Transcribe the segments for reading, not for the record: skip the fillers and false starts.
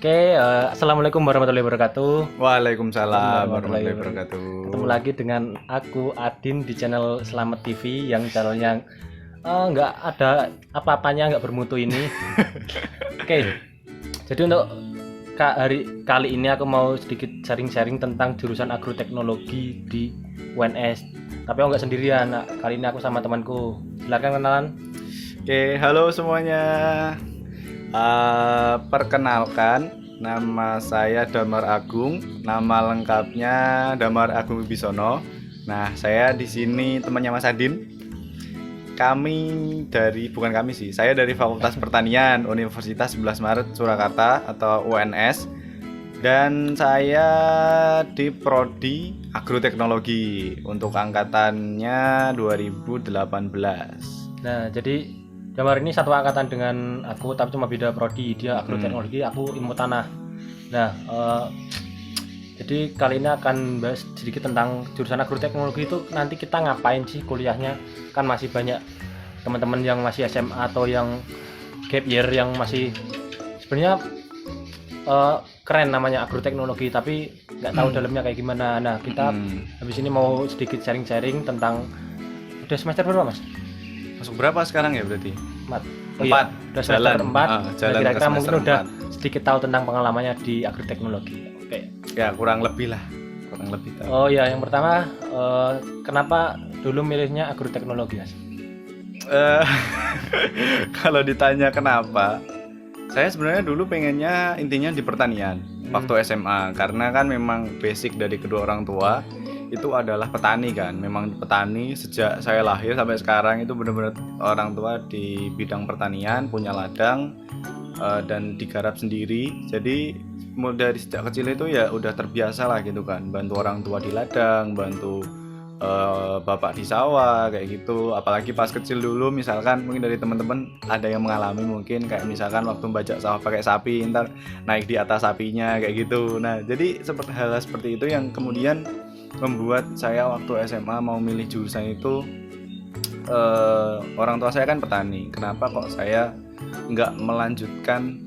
Assalamualaikum warahmatullahi wabarakatuh. Waalaikumsalam warahmatullahi wabarakatuh. Ketemu lagi dengan aku Adin di channel Selamat TV yang channelnya nggak ada apa-apanya, nggak bermutu ini. Jadi untuk hari kali ini aku mau sedikit sharing-sharing tentang jurusan agroteknologi di UNS. Tapi aku nggak sendirian. Kali ini aku sama temanku. Silakan kenalan. Halo semuanya. Perkenalkan, nama saya Damar Agung. Nama lengkapnya Damar Agung Wibisono. Nah, saya di sini temannya Mas Adin. Saya dari Fakultas Pertanian Universitas 11 Maret Surakarta atau UNS. Dan saya di Prodi Agroteknologi untuk angkatannya 2018. Nah, jadi Damar ini satu angkatan dengan aku, tapi cuma beda prodi. Dia agroteknologi, aku ilmu tanah. Nah, jadi kali ini akan bahas sedikit tentang jurusan agroteknologi itu nanti kita ngapain sih kuliahnya. Kan masih banyak teman-teman yang masih SMA atau yang gap year yang masih sebenarnya keren namanya agroteknologi, tapi nggak tahu dalamnya kayak gimana. Nah, kita habis ini mau sedikit sharing-sharing tentang udah semester berapa, Mas? Masuk berapa sekarang ya berarti? 4. Udah semester 4. Jalan Kira-kira mungkin 4. udah sedikit tahu tentang pengalamannya di agroteknologi. Oke. Ya, kurang lebih tahu. Oh ya, yang pertama kenapa dulu milihnya agroteknologi, Mas? Kalau ditanya kenapa, saya sebenarnya dulu pengennya intinya di pertanian waktu SMA, karena kan memang basic dari kedua orang tua itu adalah petani kan. Memang petani sejak saya lahir sampai sekarang itu benar-benar orang tua di bidang pertanian, punya ladang dan digarap sendiri. Jadi mulai dari sejak kecil itu ya udah terbiasa lah gitu kan, bantu orang tua di ladang, bantu bapak di sawah kayak gitu. Apalagi pas kecil dulu, misalkan mungkin dari teman-teman ada yang mengalami, mungkin kayak misalkan waktu bajak sawah pakai sapi, ntar naik di atas sapinya kayak gitu. Nah, jadi hal seperti itu yang kemudian membuat saya waktu SMA mau milih jurusan itu. Orang tua saya kan petani, kenapa kok saya nggak melanjutkan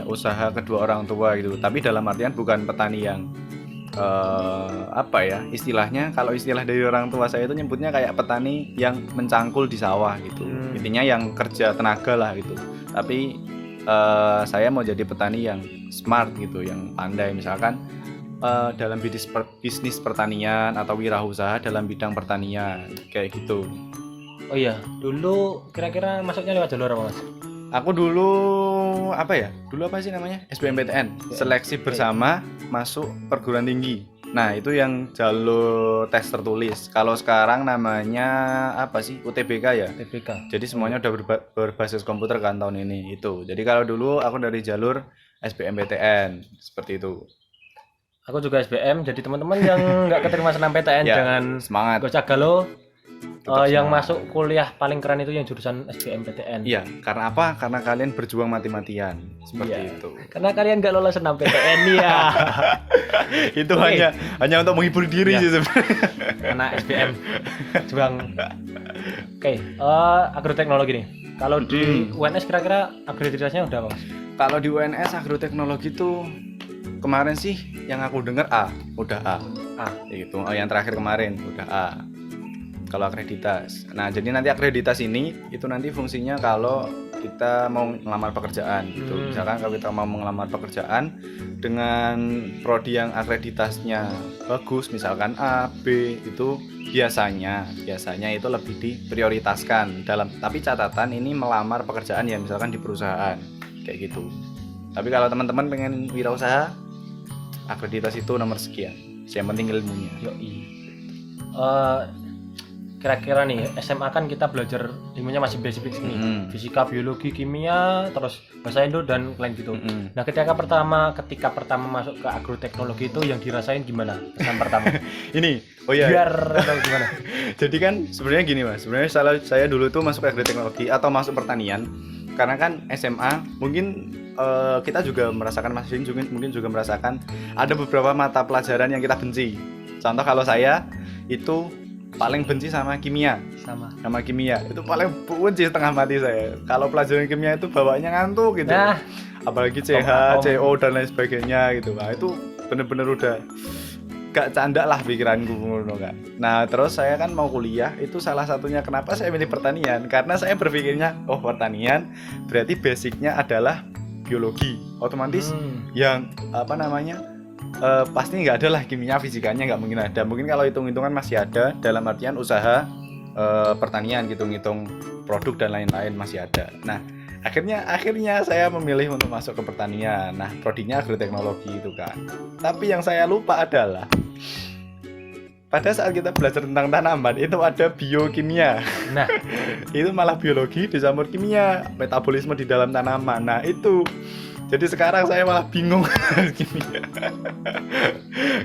usaha kedua orang tua gitu. Tapi dalam artian bukan petani yang istilahnya, kalau istilah dari orang tua saya itu nyebutnya kayak petani yang mencangkul di sawah gitu. Intinya yang kerja tenaga lah gitu. Tapi saya mau jadi petani yang smart gitu, yang pandai, misalkan dalam bisnis pertanian atau wirausaha dalam bidang pertanian kayak gitu. Oh iya, dulu kira-kira masuknya lewat jalur apa, Mas? Aku dulu apa sih namanya? SBMPTN, seleksi bersama masuk perguruan tinggi. Nah, itu yang jalur tes tertulis. Kalau sekarang namanya apa sih? UTBK ya? UTBK. Jadi semuanya udah berbasis komputer kan tahun ini itu. Jadi kalau dulu aku dari jalur SBMPTN seperti itu. Aku juga SBM, jadi teman-teman yang nggak keterima SNMPTN Ya, jangan semangat. gocak galau. Yang semangat. masuk kuliah paling keren itu yang jurusan SBMPTN. Iya, karena apa? Karena kalian berjuang mati-matian seperti itu. Karena kalian nggak lolos SNMPTN ya. Itu hanya untuk menghibur diri sih sebenarnya. Karena SBM juang. Agroteknologi nih. Kalau di UNS kira-kira akreditasnya udah apa, Mas? Kalau di UNS agroteknologi tuh kemarin sih yang aku dengar udah A gitu. Yang terakhir kemarin udah A kalau akreditas. Nah, jadi nanti akreditas ini itu nanti fungsinya kalau kita mau melamar pekerjaan gitu. Misalkan kalau kita mau melamar pekerjaan dengan prodi yang akreditasnya bagus, misalkan A, B, itu biasanya itu lebih diprioritaskan tapi catatan ini melamar pekerjaan ya misalkan di perusahaan kayak gitu. Tapi kalau teman-teman pengen wirausaha, akreditas itu nomor sekian. Yang penting ilmunya. Kira-kira nih SMA kan kita belajar ilmunya masih basic nih, fisika, biologi, kimia, terus bahasa Indo dan lain gitu. Nah, ketika pertama masuk ke agroteknologi itu yang dirasain gimana kesan pertama? Biar atau gimana? Jadi kan sebenarnya gini, Mas. Sebenarnya saya dulu tuh masuk agroteknologi atau masuk pertanian karena kan SMA mungkin kita juga merasakan, Mas Din mungkin juga merasakan ada beberapa mata pelajaran yang kita benci. Contoh kalau saya itu paling benci sama kimia. Sama kimia itu paling benci setengah mati saya. Kalau pelajaran kimia itu bawaannya ngantuk gitu. apalagi CH, Atom. CO dan lain sebagainya gitu. Nah, itu bener-bener udah gak canda lah pikiranku ngono kan. Nah, terus saya kan mau kuliah, itu salah satunya kenapa saya milih pertanian, karena saya berpikirnya, oh pertanian berarti basicnya adalah biologi. Otomatis yang apa namanya? Pasti nggak ada lah kimia fisikanya, nggak mungkin ada. Mungkin kalau hitung-hitungan masih ada dalam artian usaha pertanian gitu, ngitung produk dan lain-lain masih ada. Nah, akhirnya saya memilih untuk masuk ke pertanian. Nah, prodinya agroteknologi itu kan. Tapi yang saya lupa adalah pada saat kita belajar tentang tanaman itu ada biokimia. Nah, Itu malah biologi dicampur kimia, metabolisme di dalam tanaman. Nah, itu. Jadi sekarang saya malah bingung kimia.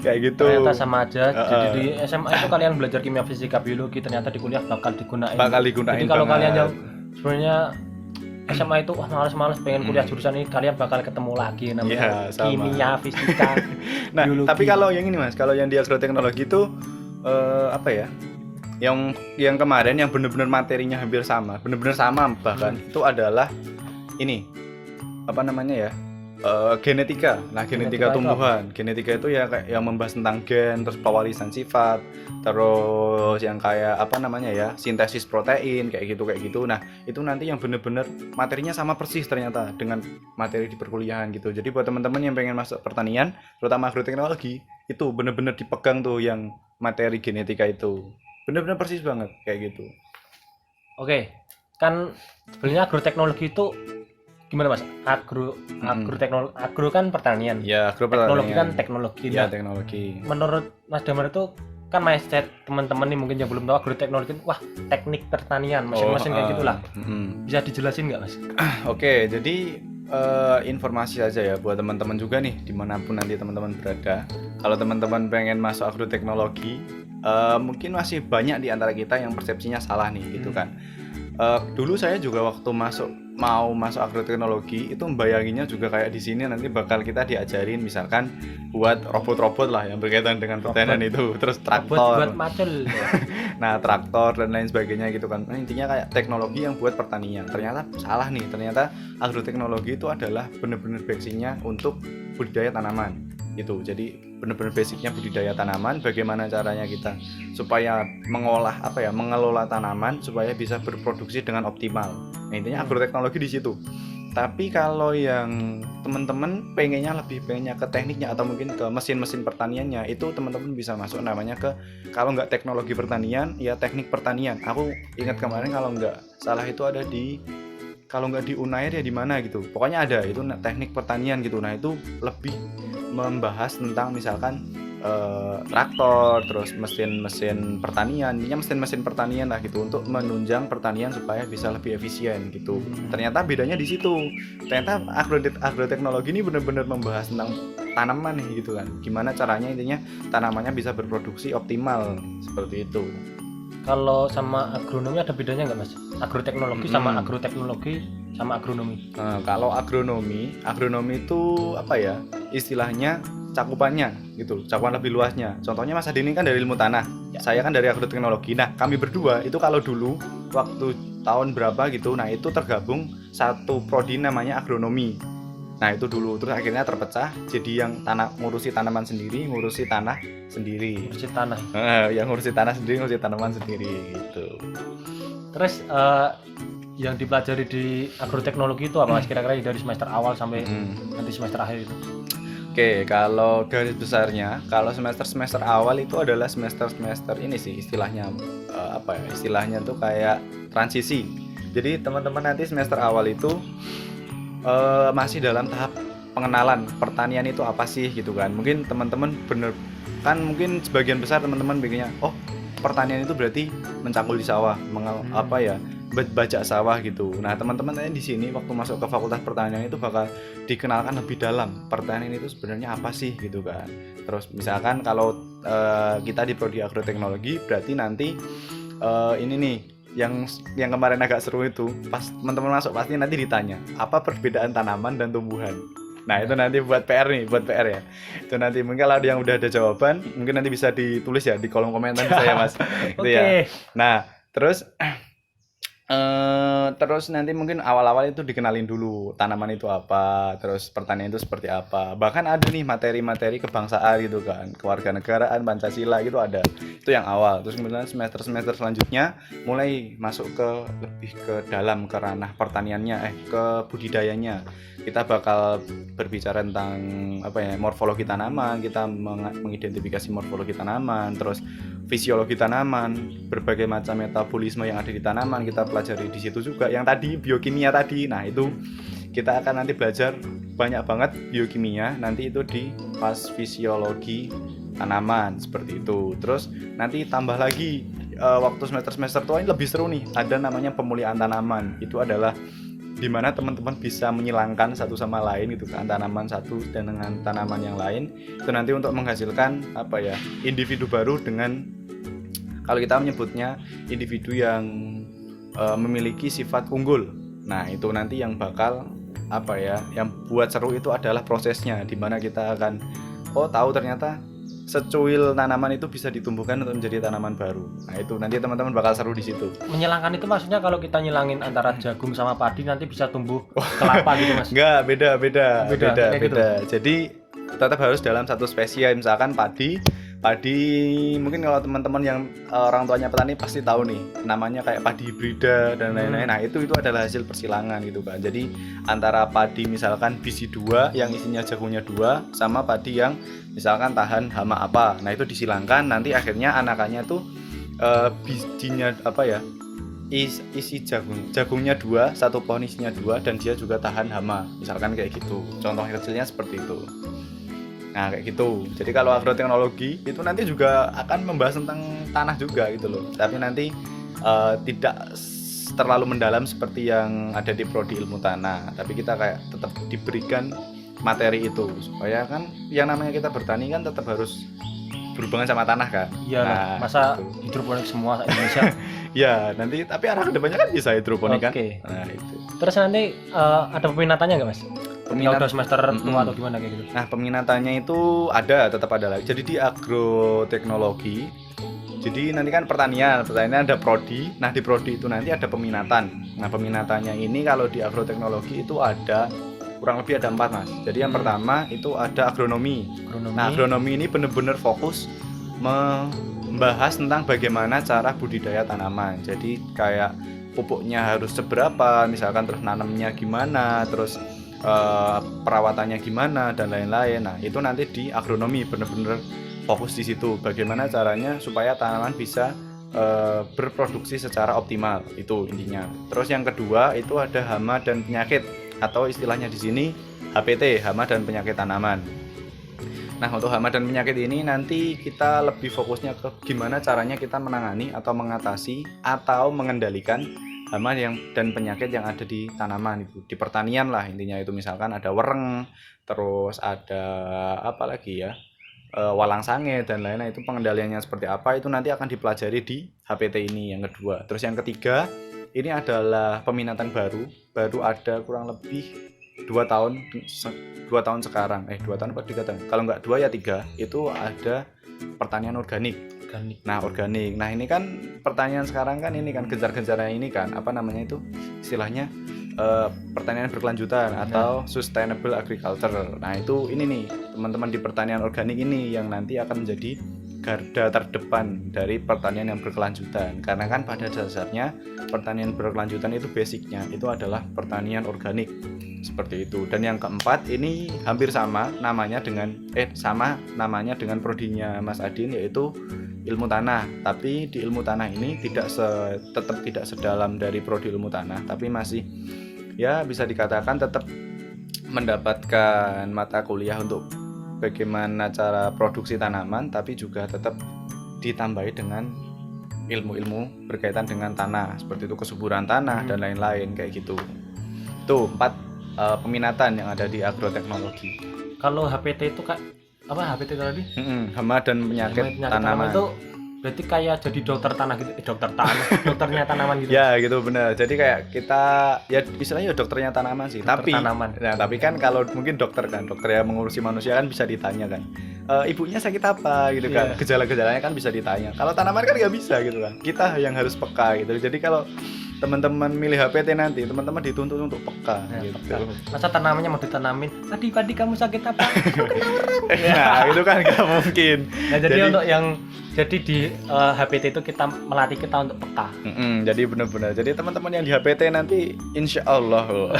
Kayak gitu. ternyata sama aja. Jadi di SMA itu kalian belajar kimia, fisika, biologi, ternyata di kuliah bakal digunain. Digunain Jadi kalau banget. kalian yang sebenarnya SMA itu males pengen kuliah jurusan ini, kalian bakal ketemu lagi namanya Iya, sama. kimia, fisika, Nah, biologi. tapi kalau yang ini Mas, kalau yang di agroteknologi itu apa ya? Yang kemarin yang benar-benar materinya hampir sama, benar-benar sama bahkan itu adalah ini apa namanya ya? Genetika. Nah, Genetika genetika itu tumbuhan. Genetika itu ya kayak yang membahas tentang gen, terus pewarisan sifat, terus yang kayak apa namanya ya? Sintesis protein kayak gitu. Nah, itu nanti yang benar-benar materinya sama persis ternyata dengan materi di perkuliahan gitu. Jadi buat teman-teman yang pengen masuk pertanian, terutama agroteknologi, itu benar-benar dipegang tuh yang materi genetika itu. Benar-benar persis banget kayak gitu. Oke, kan sebenarnya agroteknologi itu gimana Mas? Agroteknologi, agro kan pertanian. Ya, Teknologi kan agropertanian. teknologi. Ya, Nah, teknologi. menurut Mas Damar itu kan mindset teman-teman nih mungkin yang belum tahu agroteknologi, wah teknik pertanian, mesin-mesin kayak gitulah. Bisa dijelasin nggak Mas? Oke, jadi informasi saja ya buat teman-teman juga nih dimanapun nanti teman-teman berada. Kalau teman-teman pengen masuk agroteknologi, mungkin masih banyak di antara kita yang persepsinya salah nih gitu kan. Dulu saya juga waktu mau masuk agroteknologi itu membayanginya juga kayak di sini nanti bakal kita diajarin misalkan buat robot-robot lah yang berkaitan dengan pertanian itu, terus Buat traktor. macul. Nah, traktor dan lain sebagainya gitu kan. Nah, intinya kayak teknologi yang buat pertanian. Ternyata salah nih. Ternyata agroteknologi itu adalah benar-benar basicnya untuk budidaya tanaman. Gitu. Jadi benar-benar basicnya budidaya tanaman, bagaimana caranya kita supaya mengelola tanaman supaya bisa berproduksi dengan optimal. Nah, intinya agroteknologi di situ. Tapi kalau yang teman-teman pengennya ke tekniknya atau mungkin ke mesin-mesin pertaniannya, itu teman-teman bisa masuk namanya ke, kalau nggak teknologi pertanian ya teknik pertanian. Aku ingat kemarin kalau nggak salah itu ada kalau nggak di Unair ya di mana gitu. Pokoknya ada itu teknik pertanian gitu. Nah, itu lebih membahas tentang misalkan traktor, terus mesin-mesin pertanian, intinya mesin-mesin pertanian lah gitu untuk menunjang pertanian supaya bisa lebih efisien gitu. Ternyata bedanya di situ. Ternyata agroteknologi ini benar-benar membahas tentang tanaman nih gitu kan. Gimana caranya intinya tanamannya bisa berproduksi optimal seperti itu. Kalau sama agronomi ada bedanya nggak Mas? Agroteknologi sama agroteknologi sama agronomi. Kalau agronomi itu apa ya? Istilahnya cakupannya gitu, cakupan lebih luasnya. Contohnya Mas Adi ini kan dari ilmu tanah, saya kan dari agroteknologi. Nah, kami berdua itu kalau dulu waktu tahun berapa gitu, nah itu tergabung satu prodi namanya agronomi. Nah, itu dulu terus akhirnya terpecah jadi yang ngurusi tanaman sendiri, ngurusi tanah sendiri. Ngurusi tanah. Yang ngurusi tanah sendiri, ngurusi tanaman sendiri gitu. Terus yang dipelajari di agroteknologi itu apa Mas kira-kira dari semester awal sampai nanti semester akhir itu? Oke, kalau garis besarnya, kalau semester awal itu adalah semester ini sih istilahnya istilahnya tuh kayak transisi. Jadi teman-teman nanti semester awal itu masih dalam tahap pengenalan pertanian itu apa sih gitu kan. Mungkin teman-teman mungkin sebagian besar teman-teman pikirnya, oh pertanian itu berarti mencangkul di sawah, bajak sawah gitu. Nah, teman-teman di sini waktu masuk ke Fakultas Pertanian itu bakal dikenalkan lebih dalam pertanian itu sebenarnya apa sih gitu kan. Terus misalkan kalau kita di prodi agroteknologi berarti nanti ini nih yang kemarin agak seru itu pas teman-teman masuk pasti nanti ditanya apa perbedaan tanaman dan tumbuhan. Nah, itu nanti buat PR ya. Itu nanti mungkin kalau ada yang udah ada jawaban mungkin nanti bisa ditulis ya di kolom komentar bisa ya Mas. Gitu ya. Nah, terus Terus nanti mungkin awal-awal itu dikenalin dulu tanaman itu apa, terus pertanian itu seperti apa. Bahkan ada nih materi-materi kebangsaan gitu kan, kewarganegaraan, Pancasila gitu ada. Itu yang awal. Terus kemudian semester-semester selanjutnya mulai masuk ke lebih ke dalam ke ranah pertaniannya, ke budidayanya. Kita bakal berbicara tentang morfologi tanaman, kita mengidentifikasi morfologi tanaman, terus fisiologi tanaman, berbagai macam metabolisme yang ada di tanaman kita pelajari di situ juga. Yang tadi biokimia tadi, nah itu kita akan nanti belajar banyak banget biokimia nanti itu di pas fisiologi tanaman seperti itu. Terus nanti tambah lagi waktu semester tua ini lebih seru nih, ada namanya pemulihan tanaman. Itu adalah dimana teman-teman bisa menyilangkan satu sama lain gitu kan, tanaman satu dan dengan tanaman yang lain itu nanti untuk menghasilkan individu baru dengan, kalau kita menyebutnya individu yang memiliki sifat unggul. Nah itu nanti yang bakal yang buat seru itu adalah prosesnya, dimana kita akan tahu ternyata secuil tanaman itu bisa ditumbuhkan untuk menjadi tanaman baru. Nah itu nanti teman-teman bakal seru di situ. Menyilangkan itu maksudnya kalau kita nyilangin antara jagung sama padi nanti bisa tumbuh kelapa gitu Mas? Enggak, beda. Gitu. Jadi tetap harus dalam satu spesies. Misalkan padi mungkin kalau teman-teman yang orang tuanya petani pasti tahu nih, namanya kayak padi hibrida dan lain-lain. Nah itu adalah hasil persilangan gitu kan. Jadi antara padi misalkan biji 2 yang isinya jagungnya 2 sama padi yang misalkan tahan hama apa, nah itu disilangkan, nanti akhirnya anakannya tuh bijinya isi jagungnya 2, satu pohon isinya 2 dan dia juga tahan hama, misalkan kayak gitu. Contoh kecilnya seperti itu. Nah kayak gitu. Jadi kalau agroteknologi itu nanti juga akan membahas tentang tanah juga gitu loh. Tapi nanti tidak terlalu mendalam seperti yang ada di prodi ilmu tanah. Tapi kita kayak tetap diberikan materi itu supaya kan yang namanya kita bertani kan tetap harus berhubungan sama tanah kan. Iya lah, masa gitu. Hidroponik semua Indonesia. Ya nanti tapi arah kedepannya kan bisa hidroponik kan. Nah itu. Terus nanti ada peminatannya nggak Mas? Udah semester tua atau gimana kayak gitu? Nah peminatannya itu tetap ada lagi. Jadi di agroteknologi, jadi nanti kan pertanian ada prodi. Nah di prodi itu nanti ada peminatan. Nah peminatannya ini kalau di agroteknologi itu ada kurang lebih ada 4 Mas. Jadi yang pertama itu ada agronomi. Nah agronomi ini benar-benar fokus membahas tentang bagaimana cara budidaya tanaman. Jadi kayak pupuknya harus seberapa, misalkan terus nanamnya gimana, terus perawatannya gimana dan lain-lain. Nah itu nanti di agronomi benar-benar fokus di situ, bagaimana caranya supaya tanaman bisa berproduksi secara optimal, itu intinya. Terus yang kedua itu ada hama dan penyakit, atau istilahnya di sini HPT, hama dan penyakit tanaman. Nah untuk hama dan penyakit ini nanti kita lebih fokusnya ke gimana caranya kita menangani atau mengatasi atau mengendalikan hama dan penyakit yang ada di tanaman itu, di pertanian lah intinya. Itu misalkan ada wereng, terus ada walang sange dan lain-lain. Itu pengendaliannya seperti apa itu nanti akan dipelajari di HPT ini yang kedua. Terus yang ketiga ini adalah peminatan baru ada kurang lebih 2 tahun sekarang 2 tahun atau 3 tahun, kalau nggak 2 ya 3, itu ada pertanian organik. Nah organik, nah ini kan pertanian sekarang kan ini kan gencar-gencarnya ini kan itu istilahnya pertanian berkelanjutan atau sustainable agriculture. Nah itu ini nih teman-teman di pertanian organik ini yang nanti akan menjadi garda terdepan dari pertanian yang berkelanjutan, karena kan pada dasarnya pertanian berkelanjutan itu basicnya itu adalah pertanian organik seperti itu. Dan yang keempat ini hampir sama namanya dengan prodinya Mas Adin, yaitu ilmu tanah. Tapi di ilmu tanah ini tetap tidak sedalam dari prodi ilmu tanah, tapi masih bisa dikatakan tetap mendapatkan mata kuliah untuk bagaimana cara produksi tanaman, tapi juga tetap ditambahi dengan ilmu-ilmu berkaitan dengan tanah, seperti itu kesuburan tanah dan lain-lain kayak gitu. Itu 4 peminatan yang ada di agroteknologi. Kalau HPT itu HPT tadi? Hama dan penyakit tanaman. Itu berarti kayak jadi dokter tanah gitu, dokternya tanaman gitu. Ya gitu benar. Jadi kayak kita istilahnya dokternya tanaman sih. Tapi kan kalau mungkin dokter yang mengurusi manusia kan bisa ditanya kan. Ibunya sakit apa gitu kan. Gejala-gejalanya kan bisa ditanya. Kalau tanaman kan nggak bisa gitu kan. Kita yang harus peka gitu. Jadi kalau teman-teman milih HPT nanti, teman-teman dituntut untuk peka gitu. peka. Masa tanamannya mau ditanamin, padi kamu sakit apa? Nah, itu kan nggak mungkin. Nah, jadi untuk yang jadi di HPT itu kita melatih kita untuk peka. Jadi benar-benar. Jadi teman-teman yang di HPT nanti insya Allah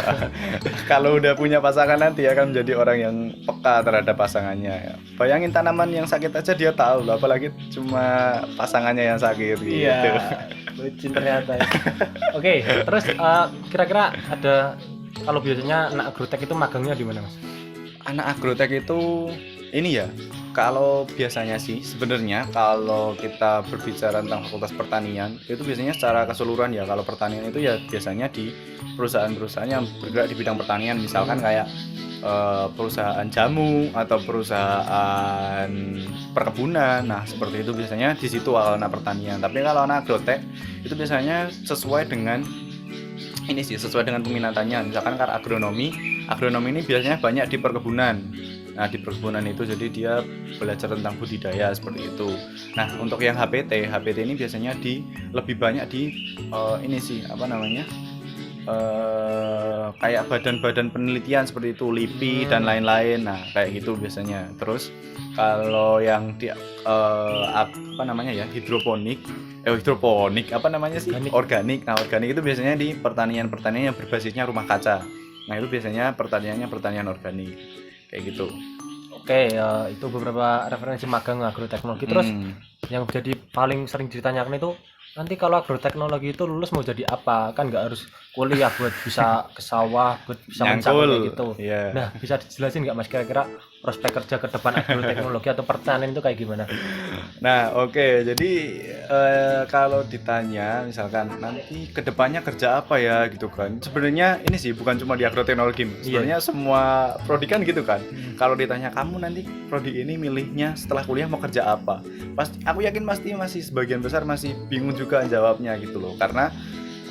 kalau udah punya pasangan nanti akan menjadi orang yang peka terhadap pasangannya. Bayangin tanaman yang sakit aja dia tahu loh, apalagi cuma pasangannya yang sakit gitu. Iya, lucu ternyata. Oke, terus kira-kira ada kalau biasanya anak agrotek itu magangnya di mana, Mas? Anak agrotek itu ini ya, kalau biasanya sih sebenarnya kalau kita berbicara tentang fakultas pertanian itu biasanya secara keseluruhan ya, kalau pertanian itu ya biasanya di perusahaan-perusahaan yang bergerak di bidang pertanian, misalkan kayak perusahaan jamu atau perusahaan perkebunan. Nah, seperti itu biasanya di situ anak pertanian. Tapi kalau anak agrotek itu biasanya sesuai dengan ini sih, sesuai dengan peminatannya. Misalkan karena agronomi ini biasanya banyak di perkebunan. Nah, di perkebunan itu jadi dia belajar tentang budidaya seperti itu. Nah, untuk yang HPT ini biasanya lebih banyak di ini sih, apa namanya? Kayak badan-badan penelitian seperti itu, LIPI dan lain-lain. Nah, kayak gitu biasanya. Terus kalau yang di apa namanya ya, hidroponik apa namanya sih, organik. Nah, organik itu biasanya di pertanian yang berbasisnya rumah kaca. Nah, itu biasanya pertanian organik kayak gitu. Oke, itu beberapa referensi magang agroteknologi. Terus yang jadi paling sering ditanyakan itu, nanti kalau agroteknologi itu lulus mau jadi apa? Kan nggak harus kuliah buat bisa ke sawah, buat bisa mencangkul kayak gitu. Yeah. Nah, bisa dijelasin nggak, Mas, kira-kira prospek kerja ke depan agroteknologi atau pertanian itu kayak gimana? Nah, oke. Jadi kalau ditanya misalkan nanti kedepannya kerja apa ya gitu kan, sebenarnya ini sih bukan cuma di agroteknologi, sebenarnya semua prodi kan gitu kan. Kalau ditanya kamu nanti prodi ini milihnya setelah kuliah mau kerja apa, pasti aku yakin masih sebagian besar masih bingung juga jawabnya gitu loh, karena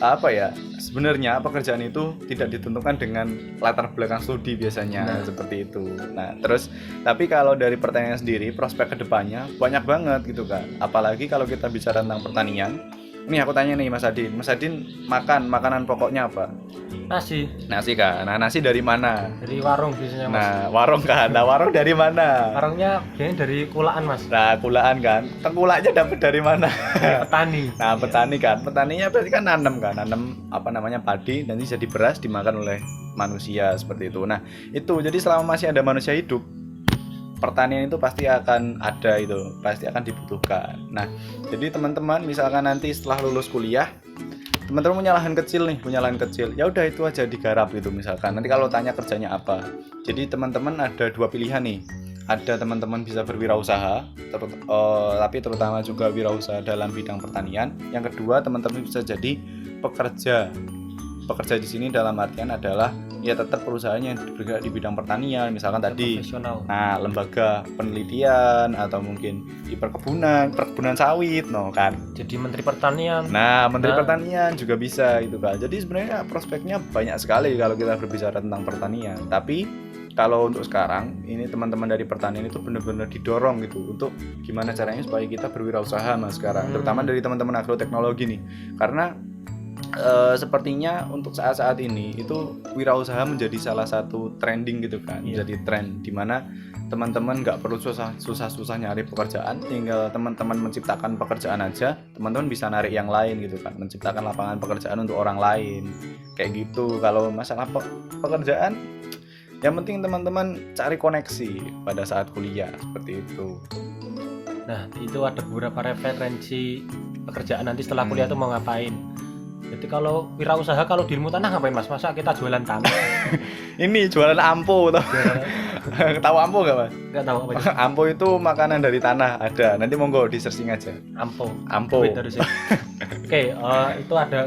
apa ya, sebenarnya pekerjaan itu tidak ditentukan dengan latar belakang studi biasanya. Seperti itu. Nah, terus tapi kalau dari pertanian sendiri prospek kedepannya banyak banget gitu kan, apalagi kalau kita bicara tentang pertanian. Ini aku tanya nih Mas Adin makanan pokoknya apa? Nasi Kan. Nah, nasi dari mana? dari warung biasanya, Mas. Nah, warung kan. Nah, warung dari mana? Warungnya biasanya dari kulaan, Mas. Nah, kulaan kan. Tengkulaknya dapat dari mana? Dari petani. Nah, petani kan. Petaninya berarti kan nanam apa namanya, padi, nanti jadi beras dimakan oleh manusia seperti itu. Nah, itu jadi selama masih ada manusia hidup, pertanian itu pasti akan ada, itu pasti akan dibutuhkan. Nah, jadi teman-teman misalkan nanti setelah lulus kuliah, teman-teman punya lahan kecil, ya udah itu aja digarap gitu. Misalkan nanti kalau tanya kerjanya apa, jadi teman-teman ada dua pilihan nih. Ada teman-teman bisa berwirausaha, tapi terutama juga wirausaha dalam bidang pertanian. Yang kedua, teman-teman bisa jadi pekerja di sini dalam artian adalah ya tetap perusahaannya yang bergerak di bidang pertanian, misalkan tadi lembaga penelitian atau mungkin di perkebunan sawit kan. Jadi menteri pertanian. Nah, menteri pertanian juga bisa itu kan. Jadi sebenarnya prospeknya banyak sekali kalau kita berbicara tentang pertanian. Tapi kalau untuk sekarang ini teman-teman dari pertanian itu benar-benar didorong gitu untuk gimana caranya supaya kita berwirausaha Mas sekarang, terutama dari teman-teman agroteknologi nih. Karena sepertinya untuk saat-saat ini itu wirausaha menjadi salah satu trending gitu kan, jadi tren dimana teman-teman nggak perlu susah-susah nyari pekerjaan, tinggal teman-teman menciptakan pekerjaan aja, teman-teman bisa narik yang lain gitu kan, menciptakan lapangan pekerjaan untuk orang lain kayak gitu. Kalau masalah pekerjaan, yang penting teman-teman cari koneksi pada saat kuliah seperti itu. Nah, itu ada beberapa referensi pekerjaan nanti setelah kuliah tuh mau ngapain. Jadi kalau wirausaha, kalau di ilmu tanah ngapain, Mas? Masa kita jualan tanah? Ini jualan ampo toh. Tahu ampo nggak, Mas? Nggak tahu apa itu. Ampo itu makanan dari tanah, ada. Nanti monggo di searching aja. Ampo. Oke, itu ada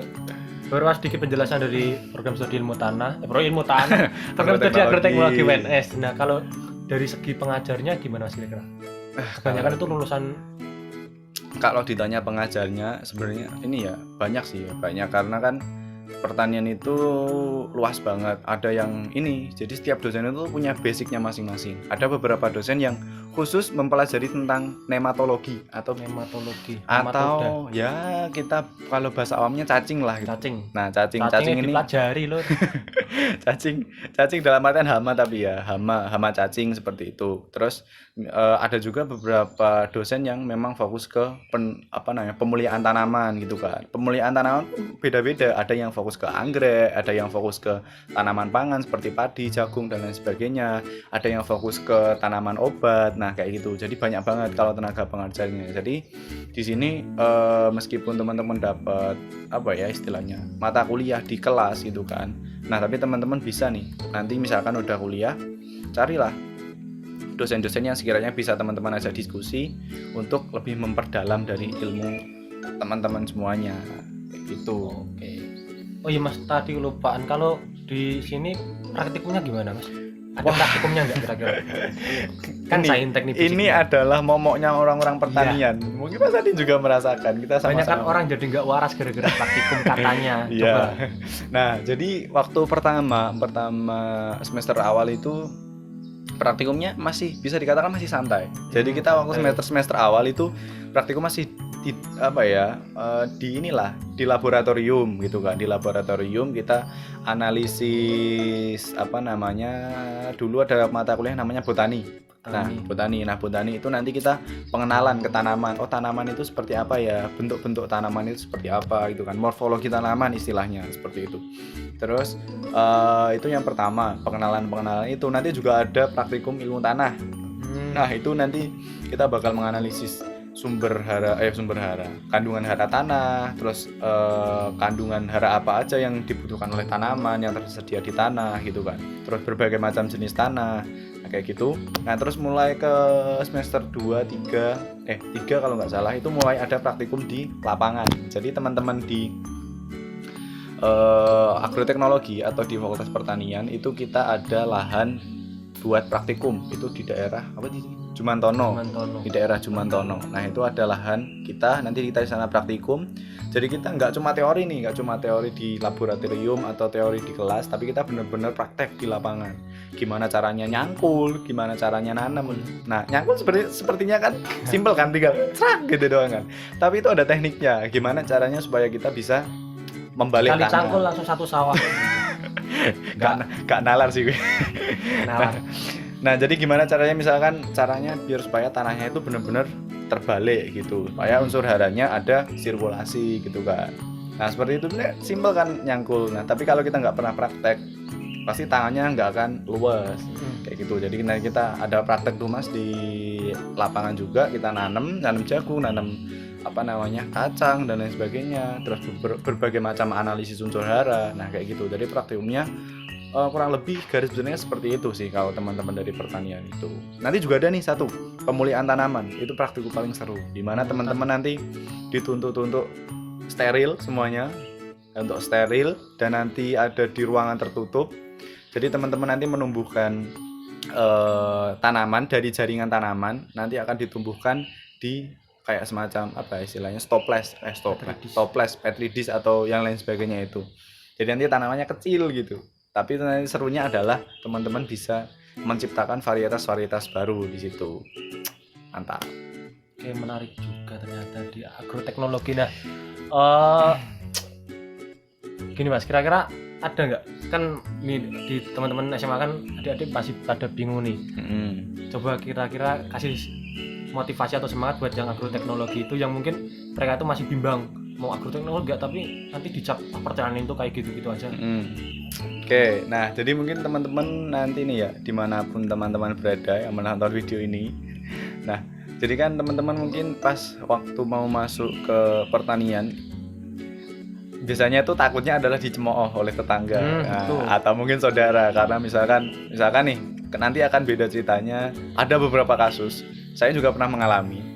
beberapa sedikit penjelasan dari program studi ilmu tanah. Program studi agroteknologi UNS. Nah, kalau dari segi pengajarnya gimana sih kira-kira? Kebanyakan itu lulusan. Kalau ditanya pengajarnya sebenarnya ini ya banyak karena kan pertanian itu luas banget. Ada yang ini, jadi setiap dosen itu punya basicnya masing-masing. Ada beberapa dosen yang khusus mempelajari tentang nematologi atau Nematologi. atau ya kita kalau bahasa awamnya cacing lah gitu. cacing. Nah, cacing Cacingnya ini dipelajari loh. cacing dalam artian hama, tapi ya hama cacing seperti itu. Terus ada juga beberapa dosen yang memang fokus ke pemulihan tanaman gitu kan. Pemulihan tanaman beda-beda, ada yang fokus ke anggrek, ada yang fokus ke tanaman pangan seperti padi, jagung dan lain sebagainya, ada yang fokus ke tanaman obat. Nah, kayak gitu. Jadi banyak banget kalau tenaga pengajarnya. Jadi di sini meskipun teman-teman dapat istilahnya mata kuliah di kelas gitu kan. Nah, tapi teman-teman bisa nih, nanti misalkan udah kuliah, carilah dosen-dosen yang sekiranya bisa teman-teman ajak diskusi untuk lebih memperdalam dari ilmu teman-teman semuanya. Gitu. Oke. Oh iya Mas, tadi kelupaan, kalau di sini praktikumnya gimana Mas? Ada praktikumnya nggak kira-kira? Kan saintek nih ini fisiknya. adalah momoknya orang-orang pertanian. Mungkin Mas Adi juga merasakan. Kita Banyak kan sama-sama. orang jadi nggak waras gara-gara praktikum katanya. Iya. Coba. Nah, jadi waktu pertama semester awal itu praktikumnya masih bisa dikatakan masih santai. Jadi kita waktu semester awal itu praktikum masih di laboratorium gitu kan. Di laboratorium kita analisis dulu ada mata kuliah namanya botani. Nah, botani itu nanti kita pengenalan ke tanaman. Oh, tanaman itu seperti apa ya? Bentuk-bentuk tanaman itu seperti apa gitu kan. Morfologi tanaman istilahnya seperti itu. Terus itu yang pertama, pengenalan itu. Nanti juga ada praktikum ilmu tanah. Nah, itu nanti kita bakal menganalisis sumber hara, kandungan hara tanah, terus kandungan hara apa aja yang dibutuhkan oleh tanaman yang tersedia di tanah gitu kan. Terus berbagai macam jenis tanah. Nah, kayak gitu. Nah, terus mulai ke semester 3 kalau nggak salah itu mulai ada praktikum di lapangan. Jadi teman-teman di agroteknologi atau di Fakultas Pertanian itu kita ada lahan buat praktikum itu di daerah Jumantono. Di daerah Jumantono. Nah, itu ada lahan kita, nanti kita di sana praktikum. Jadi kita nggak cuma teori di laboratorium atau teori di kelas, tapi kita benar-benar praktek di lapangan. Gimana caranya nyangkul, gimana caranya nanam. Nah, nyangkul sepertinya kan simpel kan, tinggal cerak gitu doang kan. Tapi itu ada tekniknya. Gimana caranya supaya kita bisa membalik tanah. Kali cangkul langsung satu sawah. Gak nalar sih gue. Nah, jadi gimana caranya biar supaya tanahnya itu benar-benar terbalik gitu, supaya unsur haranya ada sirkulasi gitu kan. Nah, seperti itu simpel kan nyangkul. Nah, tapi kalau kita nggak pernah praktek, pasti tangannya nggak akan luas kayak gitu. Jadi kita ada praktek tuh Mas di lapangan juga, kita nanam jagung, nanam kacang dan lain sebagainya, terus berbagai macam analisis unsur hara. Nah, kayak gitu. Jadi praktikumnya kurang lebih garis besarnya seperti itu sih kalau teman-teman dari pertanian itu. Nanti juga ada nih satu, pemulihan tanaman. Itu praktikum paling seru, di mana teman-teman nanti dituntut untuk steril semuanya, untuk steril, dan nanti ada di ruangan tertutup. Jadi teman-teman nanti menumbuhkan tanaman dari jaringan tanaman, nanti akan ditumbuhkan di kayak semacam istilahnya toples, petri dish atau yang lain sebagainya itu. Jadi nanti tanamannya kecil gitu. Tapi nanti serunya adalah teman-teman bisa menciptakan varietas-varietas baru di situ. Mantap. Oke, menarik juga ternyata di agroteknologi. Nah, gini Mas, kira-kira ada nggak, kan nih di teman-teman SMA kan adik-adik masih pada bingung nih. Coba kira-kira kasih motivasi atau semangat buat yang agroteknologi itu yang mungkin mereka itu masih bimbang mau agroteknologi nggak, tapi nanti dicap pertanian itu kayak gitu-gitu aja. Oke, nah jadi mungkin teman-teman nanti nih ya, dimanapun teman-teman berada yang menonton video ini, nah jadi kan teman-teman mungkin pas waktu mau masuk ke pertanian biasanya tuh takutnya adalah dicemooh oleh tetangga, atau mungkin saudara, karena misalkan nih nanti akan beda ceritanya. Ada beberapa kasus saya juga pernah mengalami.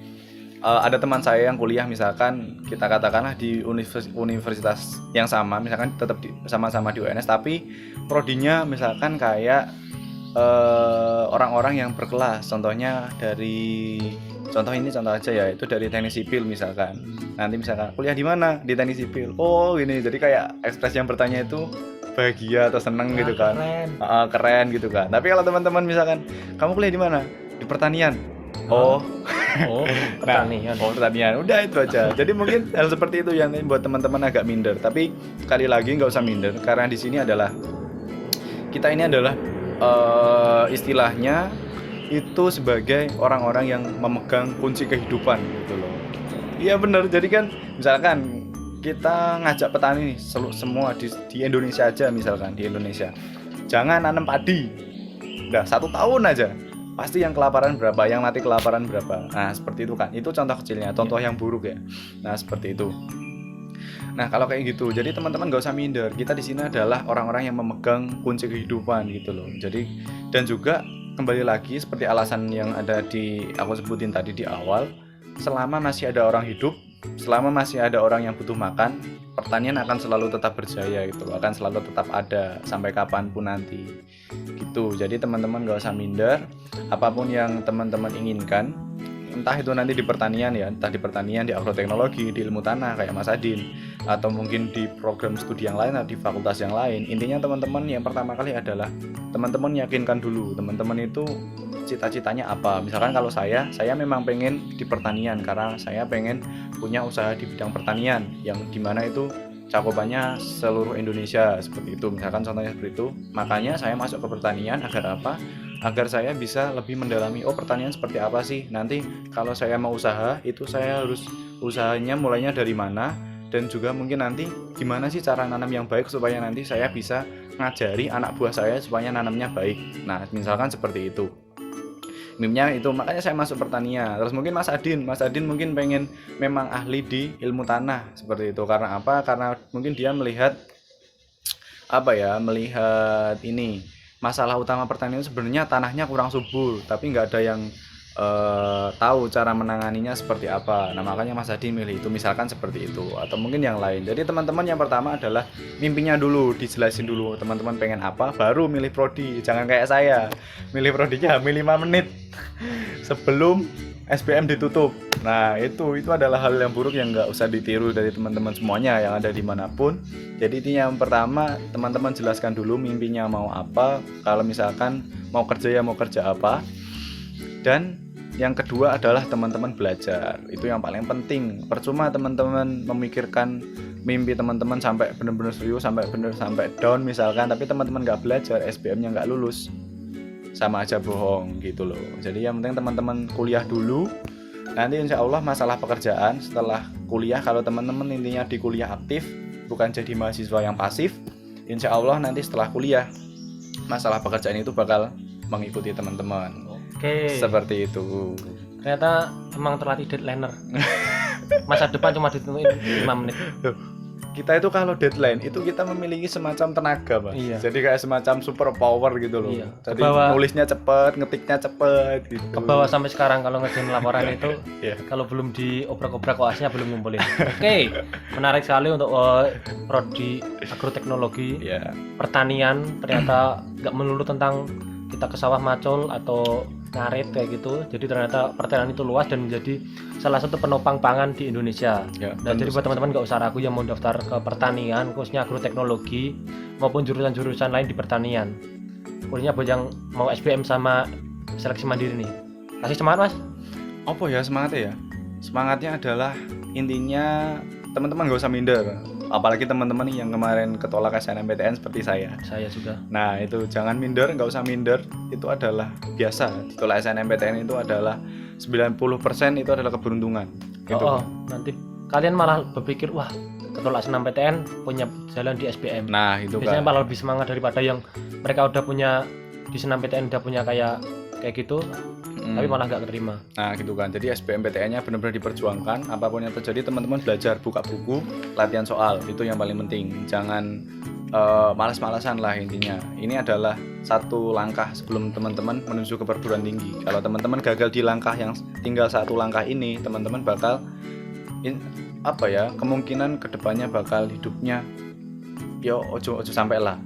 Ada teman saya yang kuliah misalkan kita katakanlah di universitas yang sama, misalkan tetap sama-sama di UNS, tapi prodinya misalkan kayak orang-orang yang berkelas. Contohnya contoh aja ya, itu dari teknik sipil misalkan. Nanti misalkan kuliah di mana? Di teknik sipil. Oh gini, jadi kayak ekspresi yang bertanya itu bahagia atau seneng gitu kan. Keren. Keren gitu kan. Tapi kalau teman-teman misalkan kamu kuliah di mana? Di pertanian. Oh Pertanian. pertanian. Udah itu aja. Jadi mungkin hal seperti itu yang buat teman-teman agak minder. Tapi sekali lagi nggak usah minder, karena di sini adalah kita ini adalah istilahnya itu sebagai orang-orang yang memegang kunci kehidupan gitu loh. Iya benar. Jadi kan misalkan kita ngajak petani nih, semua di Indonesia aja, misalkan di Indonesia jangan nanam padi. Udah 1 tahun aja pasti yang kelaparan berapa, yang mati kelaparan berapa. Nah seperti itu kan, itu contoh kecilnya, contoh yang buruk ya. Nah seperti itu. Nah kalau kayak gitu, jadi teman-teman gak usah minder. Kita di sini adalah orang-orang yang memegang kunci kehidupan gitu loh. Jadi dan juga kembali lagi seperti alasan yang ada aku sebutin tadi di awal, selama masih ada orang hidup, selama masih ada orang yang butuh makan, pertanian akan selalu tetap berjaya gitu, akan selalu tetap ada sampai kapanpun nanti gitu. Jadi teman-teman gak usah minder, apapun yang teman-teman inginkan, entah itu nanti di pertanian ya, entah di pertanian, di agroteknologi, di ilmu tanah kayak Mas Adin, atau mungkin di program studi yang lain atau di fakultas yang lain. Intinya teman-teman yang pertama kali adalah teman-teman yakinkan dulu teman-teman itu cita-citanya apa. Misalkan kalau saya memang pengen di pertanian karena saya pengen punya usaha di bidang pertanian yang dimana itu cakupannya seluruh Indonesia seperti itu. Misalkan contohnya seperti itu. Makanya saya masuk ke pertanian agar apa? Agar saya bisa lebih mendalami, pertanian seperti apa sih, nanti kalau saya mau usaha itu saya harus usahanya mulainya dari mana, dan juga mungkin nanti gimana sih cara nanam yang baik supaya nanti saya bisa ngajari anak buah saya supaya nanamnya baik. Nah misalkan seperti itu mimnya itu, makanya saya masuk pertanian. Terus mungkin Mas Adin mungkin pengen memang ahli di ilmu tanah seperti itu. Karena apa? Karena mungkin dia melihat ini masalah utama pertanian sebenarnya tanahnya kurang subur, tapi nggak ada yang tahu cara menanganinya seperti apa. Nah makanya Mas Adi milih itu, misalkan seperti itu, atau mungkin yang lain. Jadi teman-teman yang pertama adalah mimpinya dulu, dijelasin dulu teman-teman pengen apa, baru milih prodi. Jangan kayak saya, milih prodinya hamil 5 menit sebelum SBM ditutup. Nah itu adalah hal yang buruk yang nggak usah ditiru dari teman-teman semuanya yang ada dimanapun. Jadi intinya yang pertama, teman-teman jelaskan dulu mimpinya mau apa. Kalau misalkan mau kerja ya mau kerja apa. Dan yang kedua adalah teman-teman belajar. Itu yang paling penting. Percuma teman-teman memikirkan mimpi teman-teman sampai benar-benar serius, sampai down misalkan, tapi teman-teman nggak belajar, SBM-nya nggak lulus, sama aja bohong gitu loh. Jadi yang penting teman-teman kuliah dulu. Nanti insya Allah masalah pekerjaan setelah kuliah, kalau teman-teman intinya di kuliah aktif, bukan jadi mahasiswa yang pasif, insya Allah nanti setelah kuliah masalah pekerjaan itu bakal mengikuti teman-teman. Oke. Seperti itu. Ternyata emang terlatih deadlineer. Masa depan cuma ditentuin 5 menit. Kita itu kalau deadline itu kita memiliki semacam tenaga, Mas. Iya. Jadi kayak semacam super power gitu loh. Iya. Jadi Kebawa, nulisnya cepet, ngetiknya cepet gitu. ke bawah sampai sekarang kalau ngerjain laporan itu Iya. kalau belum diobrak-obrak koasnya belum ngumpulin. Oke. Menarik sekali untuk prodi agroteknologi. Iya. Pertanian ternyata nggak melulu tentang kita ke sawah macul atau ngarit kayak gitu. Jadi ternyata pertanian itu luas dan menjadi salah satu penopang pangan di Indonesia. Ya, Dan jadi buat teman-teman nggak usah ragu yang mau daftar ke pertanian, khususnya agroteknologi maupun jurusan-jurusan lain di pertanian. Khususnya buat yang mau SBM sama seleksi mandiri nih. Kasih semangat, Mas. Apa ya semangatnya ya? Semangatnya adalah intinya teman-teman gak usah minder. Apalagi teman-teman yang kemarin ketolak SNMPTN seperti saya. Saya juga. Nah itu jangan minder, gak usah minder. Itu adalah biasa. Ditolak SNMPTN itu adalah 90% itu adalah keberuntungan gitu. Nanti kalian malah berpikir, wah ketolak SNMPTN punya jalan di SBM. Nah itu Biasanya kan malah lebih semangat daripada yang mereka udah punya di SNMPTN udah punya kayak gitu, tapi malah nggak keterima. Nah gitu kan, jadi SBMPTN-nya benar-benar diperjuangkan. Apapun yang terjadi teman-teman belajar, buka buku, latihan soal, itu yang paling penting. Jangan malas-malasan lah intinya. Ini adalah satu langkah sebelum teman-teman menuju ke perguruan tinggi. Kalau teman-teman gagal di langkah yang tinggal satu langkah ini, teman-teman bakal kemungkinan kedepannya bakal hidupnya ojo sampai lah.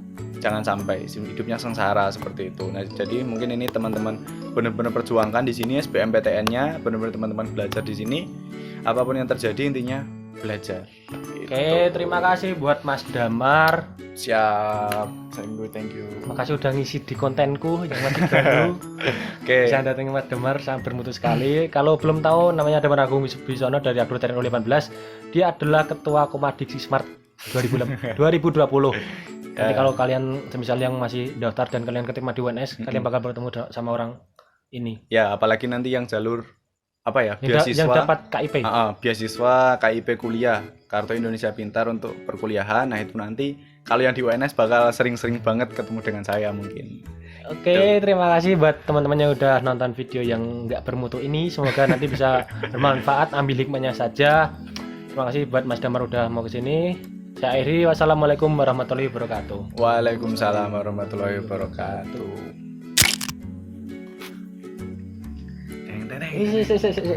jangan sampai hidupnya sengsara seperti itu. Nah, jadi mungkin ini teman-teman benar-benar perjuangkan di sini SBMPTN-nya, benar-benar teman-teman belajar di sini. Apapun yang terjadi intinya belajar. Oke, terima kasih buat Mas Damar. Siap. Thank you. Makasih udah ngisi di kontenku yang masih baru. Oke. Bisa datang Mas Damar, sangat bermutu sekali. Kalau belum tahu, namanya Damar Agung Wibisono dari Agro Teknik 18. Dia adalah ketua Komadiksi Smart 2020. Nanti kalau kalian semisal yang masih daftar dan kalian keterima di UNS, kalian bakal bertemu sama orang ini. Ya, apalagi nanti yang jalur apa ya, yang dapat KIP. Beasiswa KIP kuliah, Kartu Indonesia Pintar untuk perkuliahan. Nah, itu nanti kalau yang di UNS bakal sering-sering banget ketemu dengan saya mungkin. Oke, terima kasih buat teman-teman yang udah nonton video yang nggak bermutu ini. Semoga nanti bisa bermanfaat, ambil hikmahnya saja. Terima kasih buat Mas Damar udah mau kesini. Saya akhiri, wassalamualaikum warahmatullahi wabarakatuh. Waalaikumsalam warahmatullahi wabarakatuh.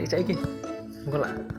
Saiki. Engko lah.